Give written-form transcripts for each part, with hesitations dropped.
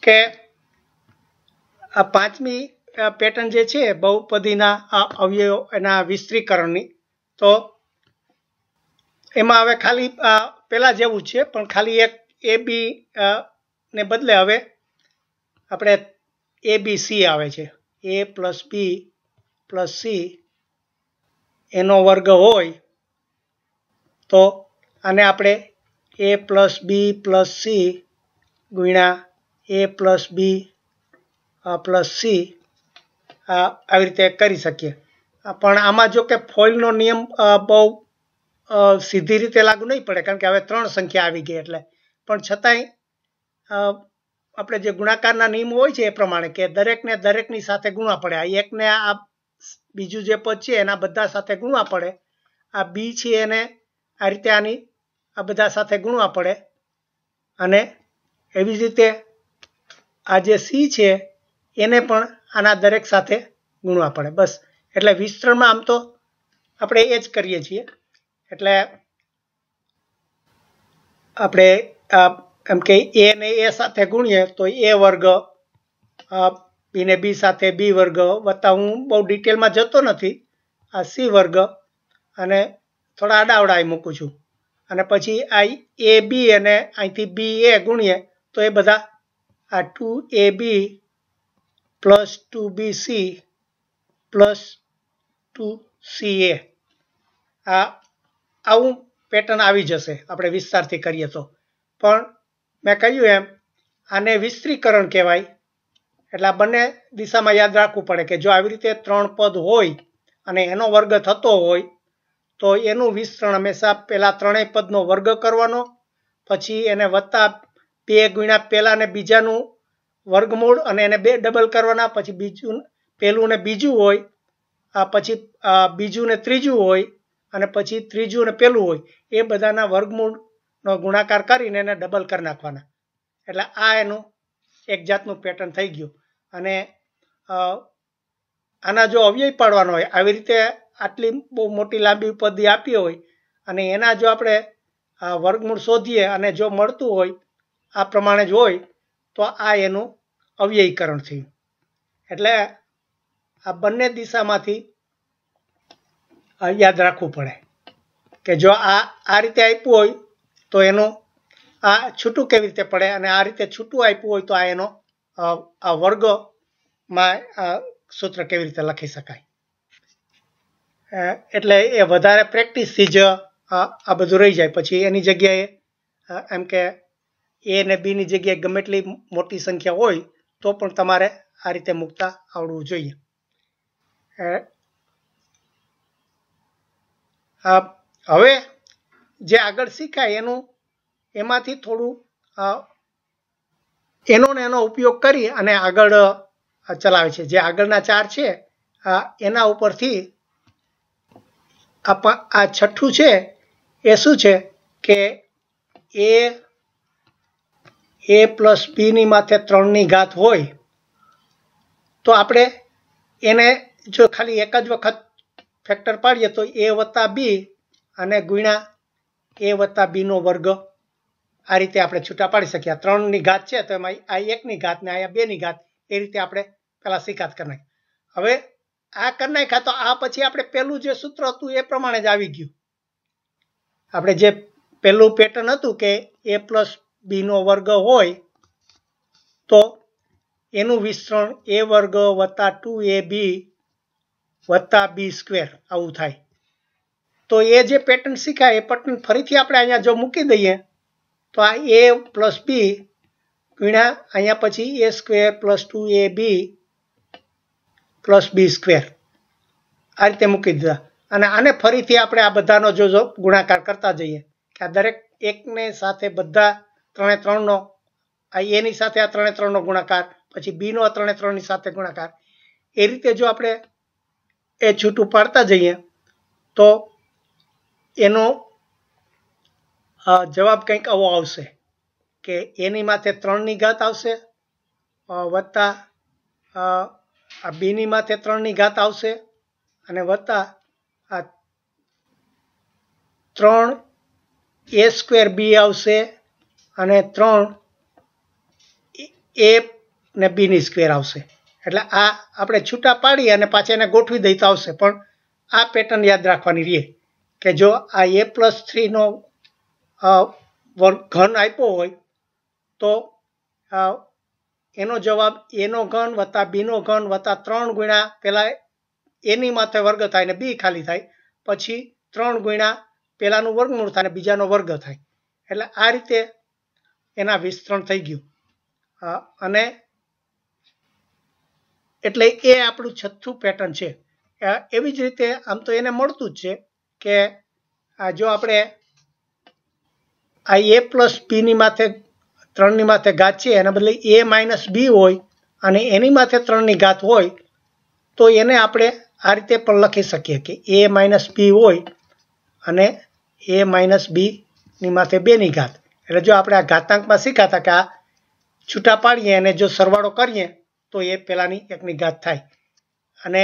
કે આ પાંચમી પેટર્ન જે છે બહુપદીના અવયવો એના વિસ્તરીકરણની, તો એમાં હવે ખાલી પહેલા જેવું છે, પણ ખાલી એક એ બી ને બદલે હવે આપણે એ બી સી આવે છે. એ પ્લસ બી પ્લસ સી એનો વર્ગ હોય તો આને આપણે એ પ્લસ બી પ્લસ સી ગુણ્યા એ પ્લસ બી પ્લસ સી આવી રીતે કરી શકીએ. પણ આમાં જો કે ફોઇલનો નિયમ બહુ સીધી રીતે લાગુ નહીં પડે, કારણ કે હવે 3 સંખ્યા આવી ગઈ એટલે. પણ છતાંય આપણે જે ગુણાકારના નિયમો હોય છે એ પ્રમાણે કે દરેકને દરેકની સાથે ગુણવા પડે. આ એકને આ બીજું જે પદ છે એના બધા સાથે ગુણવા પડે. આ બી છે એને આ રીતે આની આ બધા સાથે ગુણવા પડે. અને એવી જ રીતે આ જે સી છે એને પણ આના દરેક સાથે ગુણવા પડે. બસ એટલે વિસ્તરણમાં આમ તો આપણે એ જ કરીએ છીએ. એટલે આપણે એમ કે એ ને એ સાથે ગુણીએ તો એ વર્ગ, બી ને બી સાથે બી વર્ગ વત્તા, હું બહુ ડિટેલમાં જતો નથી, આ સી વર્ગ અને થોડા આડાવડા મૂકું છું. અને પછી આ એ બી અને અહીંથી બી એ ગુણીએ તો એ બધા આ 2ab plus 2bc plus 2ca આવું પેટર્ન આવી જશે આપણે વિસ્તારથી કરીએ તો. પણ મેં કહ્યું એમ આને વિસ્તરીકરણ કહેવાય. એટલે આ બંને દિશામાં યાદ રાખવું પડે કે જો આવી રીતે 3 પદ હોય અને એનો વર્ગ થતો હોય તો એનું વિસ્તરણ હંમેશા પહેલા ત્રણેય પદનો વર્ગ કરવાનો, પછી એને વત્તા 2 ગુણ્યા પહેલા ને બીજાનું વર્ગમૂળ અને એને 2 ડબલ કરવાના, પછી બીજું પહેલું ને બીજું હોય, પછી બીજું ને ત્રીજું હોય, અને પછી ત્રીજું ને પહેલું હોય, એ બધાના વર્ગમૂળનો ગુણાકાર કરીને એને ડબલ કરી નાખવાના. એટલે આ એનું એક જાતનું પેટર્ન થઈ ગયું. અને આના જો અવયવ પાડવાનો હોય, આવી રીતે આટલી બહુ મોટી લાંબી પદ્ધતિ આપી હોય અને એના જો આપણે વર્ગમૂળ શોધીએ અને જો મળતું હોય આ પ્રમાણે જ હોય તો આ એનું અવયવીકરણ થયું. એટલે આ બંને દિશામાંથી યાદ રાખવું પડે કે જો આ રીતે આપ્યું હોય તો એનું આ છૂટું કેવી રીતે પડે, અને આ રીતે છૂટું આપ્યું હોય તો આ એનો આ વર્ગમાં સૂત્ર કેવી રીતે લખી શકાય. એટલે એ વધારે પ્રેક્ટિસથી જ આ બધું રહી જાય. પછી એની જગ્યાએ એમ કે એ ને બીની જગ્યાએ ગમે એટલી મોટી સંખ્યા હોય તો પણ તમારે આ રીતે મૂકતા આવડવું જોઈએ. હવે જે આગળ શીખાય એમાંથી થોડું એનો ઉપયોગ કરી અને આગળ ચલાવે છે. જે આગળના 4 છે એના ઉપરથી આ છઠ્ઠું છે એ શું છે કે એ પ્લસ બીની માથે 3ની ઘાત હોય તો આપણે એને જો ખાલી એક જ વખત ફેક્ટર પાડીએ તો એ વત્તા બી અને ગુણ્યા એ વત્તા બીનો વર્ગ આ રીતે આપણે છૂટા પાડી શકીએ. 3ની ઘાત છે તો એમાં આ 1ની ઘાત ને અહીંયા 2ની ઘાત એ રીતે આપણે પેલા શીખાત કરી નાખી. હવે આ કરી નાખ્યા તો આ પછી આપણે પહેલું જે સૂત્ર હતું એ પ્રમાણે જ આવી ગયું. આપણે જે પહેલું પેટર્ન હતું કે એ પ્લસ બીનો વર્ગ હોય તો એનું વિસ્તરણ એ વર્ગ વત્તા 2ab વત્તા બી સ્ક્વેર આવું થાય. તો એ જે પેટર્ન શીખાય એ પેટર્ન ફરીથી આપણે અહીંયા જો મૂકી દઈએ તો આ એ પ્લસ બી ગુણ્યા અહીંયા પછી એ સ્ક્વેર પ્લસ 2ab પ્લસ બી સ્ક્વેર આ રીતે મૂકી દીધા. અને આને ફરીથી આપણે આ બધાનો જો ગુણાકાર કરતા જઈએ કે આ દરેક એકને સાથે બધા 3 3નો, આ એની સાથે આ 3 3નો ગુણાકાર, પછી બીનો આ 3 3ની સાથે ગુણાકાર, એ રીતે જો આપણે એ છૂટું પાડતા જઈએ તો એનો જવાબ કંઈક આવો આવશે કે એની માથે 3ની ઘાત આવશે વત્તા આ બીની માથે 3ની ઘાત આવશે અને વત્તા આ 3 a સ્ક્વેર બી આવશે અને 3 a ને બીની સ્ક્વેર આવશે. એટલે આ આપણે છૂટા પાડી અને પાછા એને ગોઠવી દઈ તો આવશે. પણ આ પેટર્ન યાદ રાખવાની રહે કે જો આ a+3નો ઘન આપ્યો હોય તો એનો જવાબ એનો ઘન વત્તા બીનો ઘન વત્તા 3 ગુણ્યા પેલા એની માથે વર્ગ થાય ને બી ખાલી થાય, પછી 3 ગુણ્યા પેલાનું વર્ગમૂળ થાય ને બીજાનો વર્ગ થાય. એટલે આ રીતે એના વિસ્તરણ થઈ ગયું. અને એટલે એ આપણું છઠ્ઠું પેટર્ન છે. એવી જ રીતે આમ તો એને મળતું જ છે કે જો આપણે આ a+b ની માથે 3 ની માથે ઘાત છે એના બદલે a - b હોય અને એની માથે 3 ની ઘાત હોય તો એને આપણે આ રીતે પણ લખી શકીએ કે a - b હોય અને a - b ની માથે 2 ની ઘાત. એટલે જો આપણે આ ઘાતાંકમાં શીખ્યા હતા કે આ છૂટા પાડીએ અને જો સરવાળો કરીએ તો એ પેલાની 1 ની ઘાત થાય. અને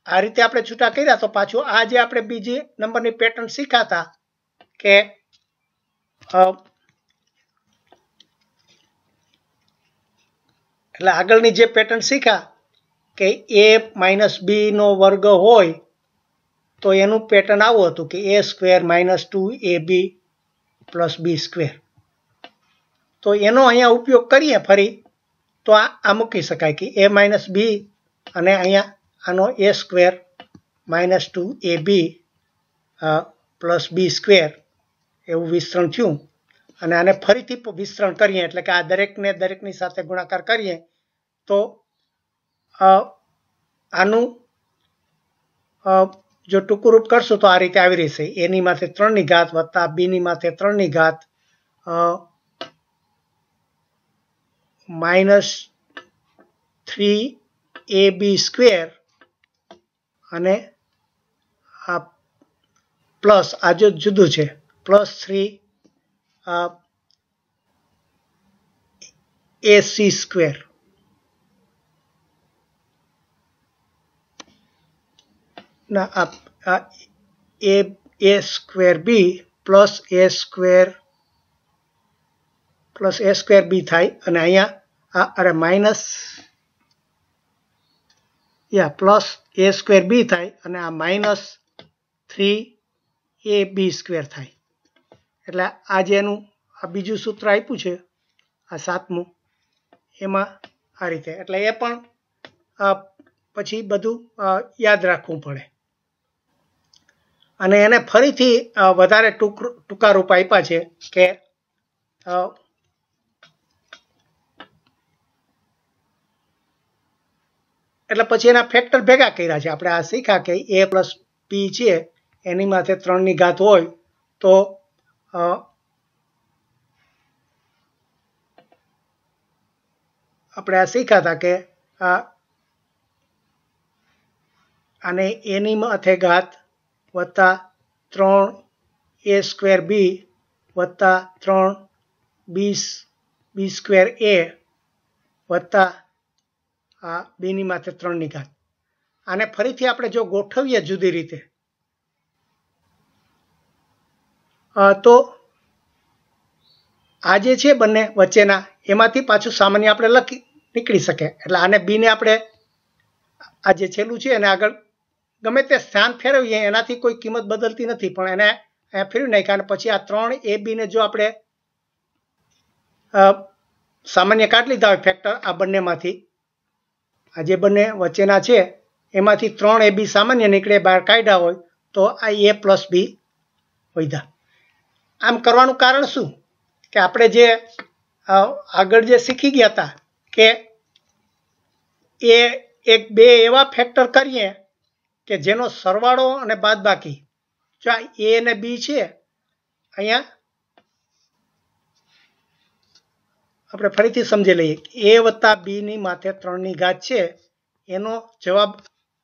આ રીતે આપણે છૂટા કર્યા તો પાછું આ જે આપણે બીજી નંબરની પેટર્ન શીખ્યા હતા કે એટલે આગળની જે પેટર્ન શીખ્યા કે a - b નો વર્ગ હોય તો એનું પેટર્ન આવું હતું કે a² - 2ab + b². તો એનો અહીંયા ઉપયોગ કરીએ ફરી તો આ મૂકી શકાય કે a - b અને અહીંયા આનો a² - 2ab + b² એવું વિસ્તરણ થયું. અને આને ફરીથી વિસ્તરણ કરીએ એટલે કે આ દરેકની સાથે ગુણાકાર કરીએ તો આનું જો ટૂંકું રૂપ કરશું તો આ રીતે આવી રહેશે એની માથે 3 ની ઘાત વત્તા બીની માથે 3 ની ઘાત -3ab² અને આ પ્લસ આ જો જુદું છે +3 ac² ના આ a²b + a²b થાય અને અહીંયા અરે માઇનસ પ્લસ a²b થાય અને આ -3ab² થાય. એટલે આ જેનું આ બીજું સૂત્ર આપ્યું છે આ 7મું એમાં આ રીતે. એટલે એ પણ પછી બધું યાદ રાખવું પડે. અને એને ફરીથી વધારે ટૂંકા રૂપ આપ્યા છે કે એટલે પછી એના ફેક્ટર ભેગા કર્યા છે. આપણે આ શીખ્યા કે a+b છે એની માથે 3 ની ઘાત હોય તો આપણે આ શીખ્યા હતા કે આને એની માથે ઘાત વત્તા 3a²b વત્તા 3b²a વત્તા આ બીની માથે 3 ની ઘાત. આને ફરીથી આપણે જો ગોઠવીએ જુદી રીતે તો આ જે છે બંને વચ્ચેના એમાંથી પાછું સામાન્ય આપણે નીકળી શકે. એટલે આને બીને આપણે આ જે છેલ્લું છે એને આગળ ગમે તે સ્થાન ફેરવીએ એનાથી કોઈ કિંમત બદલતી નથી, પણ એને ફેરવી નાખ્યા અને પછી આ 3ab ને જો આપણે સામાન્ય કાઢી લીધા હોય ફેક્ટર આ બંનેમાંથી, આ જે બંને વચ્ચેના છે એમાંથી 3ab સામાન્ય નીકળે બહાર કાઢ્યા હોય તો આ a+b વધ્યા. આમ કરવાનું કારણ શું કે આપણે જે આગળ જે શીખી ગયા હતા કે બે એવા ફેક્ટર કરીએ કે જેનો સરવાળો અને બાદબાકી જો આ a અને b છે અહીંયા આપણે ફરીથી સમજી લઈએ a + b ની માથે 3 ની ઘાત છે એનો જવાબ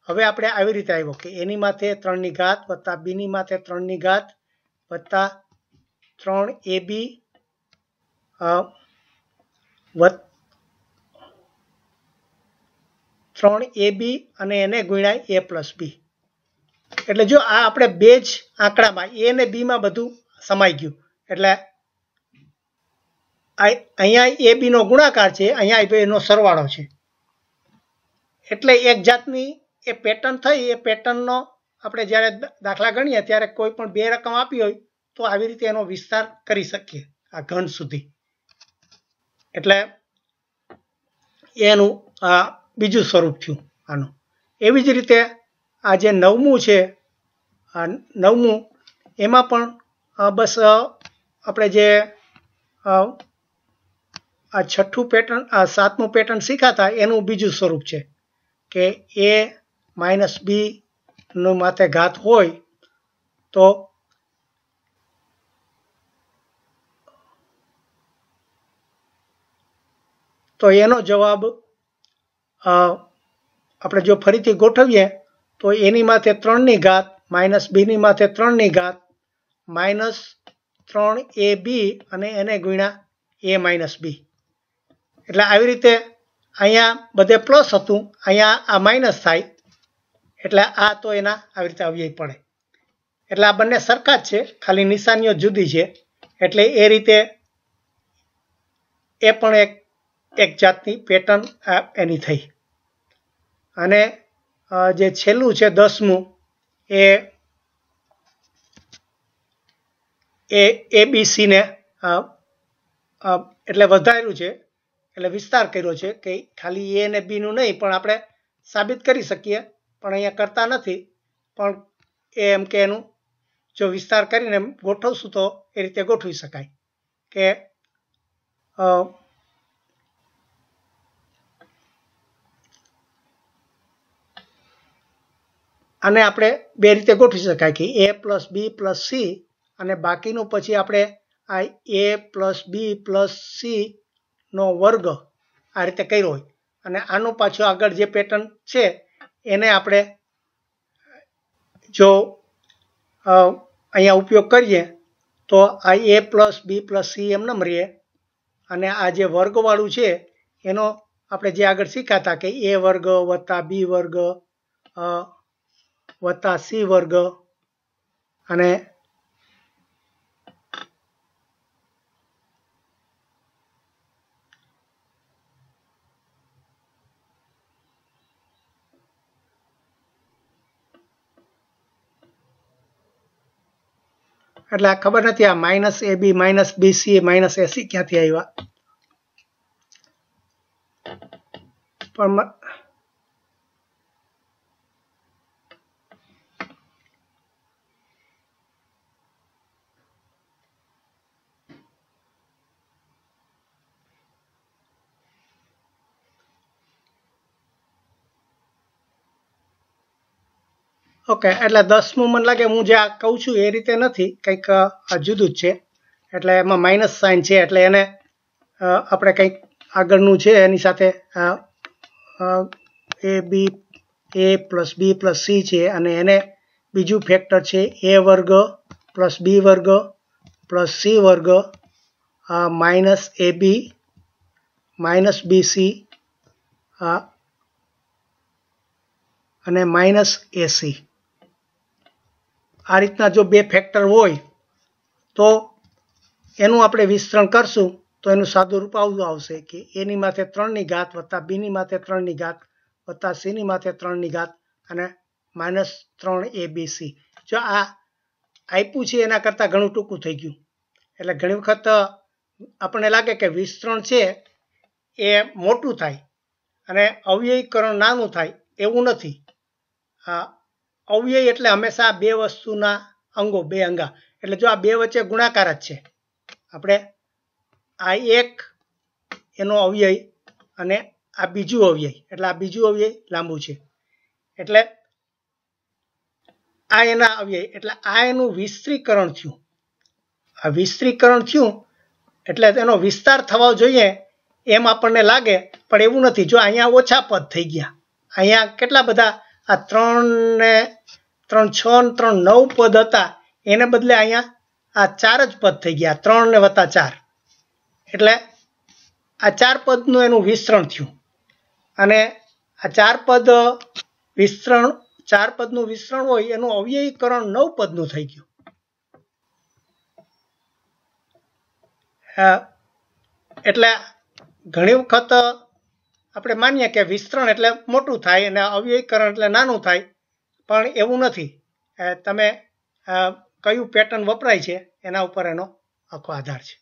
હવે આપણે આવી રીતે આવ્યો કે એની માથે 3 ની ઘાત વત્તા b ની માથે 3 ની ઘાત વત્તા 3ab 3ab અને એને ગુણ્યા a+b. એટલે જો આ આપણે બે જ આંકડામાં a અને b માં બધું સમાઈ ગયું. એટલે અહીંયા એ બીનો ગુણાકાર છે, અહીંયા બેનો સરવાળો છે. એટલે એક જાતની એ પેટર્ન થઈ. એ પેટર્નનો આપણે જ્યારે દાખલા ગણીએ ત્યારે કોઈ પણ બે રકમ આપી હોય તો આવી રીતે એનો વિસ્તાર કરી શકીએ આ ઘન સુધી. એટલે એનું આ બીજું સ્વરૂપ થયું આનું. એવી જ રીતે આ જે 9મું છે, આ 9મું એમાં પણ બસ આપણે જે આ 6થું પેટર્ન, આ 7મું પેટર્ન શીખ્યા એનું બીજું સ્વરૂપ છે કે a માઇનસ બી નું માથે ઘાત હોય તો એનો જવાબ આપણે જો ફરીથી ગોઠવીએ તો એની માથે 3ની ઘાત માઇનસ બીની માથે 3ની ઘાત માઇનસ 3ab અને એને ગુણ્યા a માઇનસ બી. એટલે આવી રીતે અહીંયા બધે પ્લસ હતું, અહીંયા આ માઇનસ થાય. એટલે આ તો એના આવી રીતે અવયવ પડે. એટલે આ બંને સરખા જ છે, ખાલી નિશાનીઓ જુદી છે. એટલે એ રીતે એ પણ એક જાતની પેટર્ન એની થઈ. અને જે છેલ્લું છે 10મું એ એબીસીને એટલે વધાર્યું છે, એટલે વિસ્તાર કર્યો છે કે ખાલી એ અને બીનું નહીં પણ આપણે સાબિત કરી શકીએ, પણ અહીંયા કરતા નથી. પણ એમ કે એનું જો વિસ્તાર કરીને ગોઠવશું તો એ રીતે ગોઠવી શકાય કે આને આપણે બે રીતે ગોઠવી શકાય કે a plus B plus c, અને બાકીનું પછી આપણે આ a plus B plus c નો વર્ગ આ રીતે કર્યો હોય. અને આનું પાછું આગળ જે પેટર્ન છે એને આપણે જો અહીંયા ઉપયોગ કરીએ તો આ a plus B plus C એમ ન રહીએ. અને આ જે વર્ગવાળું છે એનો આપણે જે આગળ શીખ્યા હતા કે a વર્ગ વત્તા બી વર્ગ વત્તા સી વર્ગ, અને એટલે આ ખબર નથી આ માઇનસ એ બી માઇનસ બીસી માઇનસ એસી ક્યાંથી આવ્યા. પણ ઓકે, એટલે 10મું મને લાગે હું જે આ કહું છું એ રીતે નથી, કંઈક જુદું જ છે. એટલે એમાં માઇનસ સાઇન છે, એટલે એને આપણે કંઈક આગળનું છે એની સાથે એ પ્લસ બી પ્લસ સી છે, અને એને બીજું ફેક્ટર છે a વર્ગ પ્લસ બી વર્ગ પ્લસ સી વર્ગ માઇનસ એ બી માઇનસ બીસી અને માઇનસ એસી. આ રીતના જો બે ફેક્ટર હોય તો એનું આપણે વિસ્તરણ કરશું તો એનું સાદું રૂપ આવું આવશે કે એની માથે 3ની ઘાત વત્તા બીની માથે 3ની ઘાત વત્તા સીની માથે 3ની ઘાત અને માઇનસ 3abc. જો આ આપ્યું છે એના કરતાં ઘણું ટૂંકું થઈ ગયું. એટલે ઘણી વખત આપણને લાગે કે વિસ્તરણ છે એ મોટું થાય અને અવયવીકરણ નાનું થાય, એવું નથી. અવયવ એટલે હંમેશા બે વસ્તુના અંગો, બે અંગા. એટલે જો આ બે વચ્ચે ગુણાકાર જ છે, આપણે આ એક એનો અવયવ અને આ બીજું અવયવ, એટલે આ બીજું અવયવ લાંબુ છે, એટલે આ એના અવયવ, એટલે આ એનું વિસ્તરીકરણ થયું. આ વિસ્તરીકરણ થયું એટલે એનો વિસ્તાર થવો જોઈએ એમ આપણને લાગે, પણ એવું નથી. જો અહીંયા ઓછા પદ થઈ ગયા, અહીંયા કેટલા બધા આ 3 ને 3 6 ને 3 9 પદ હતા, એને બદલે અહીંયા આ 4 જ પદ થઈ ગયા, 3 ને વત્તા 4. એટલે આ 4 પદનું એનું વિસ્તરણ થયું. અને આ 4 પદ વિસ્તરણ, 4 પદનું વિસ્તરણ હોય એનું અવયવીકરણ 9 પદનું થઈ ગયું. એટલે ઘણી વખત આપણે માનીએ કે વિસ્તરણ એટલે મોટું થાય અને અવ્યયીકરણ એટલે નાનું થાય, પણ એવું નથી. તમે કયું પેટર્ન વપરાય છે એના ઉપર એનો આખો આધાર છે.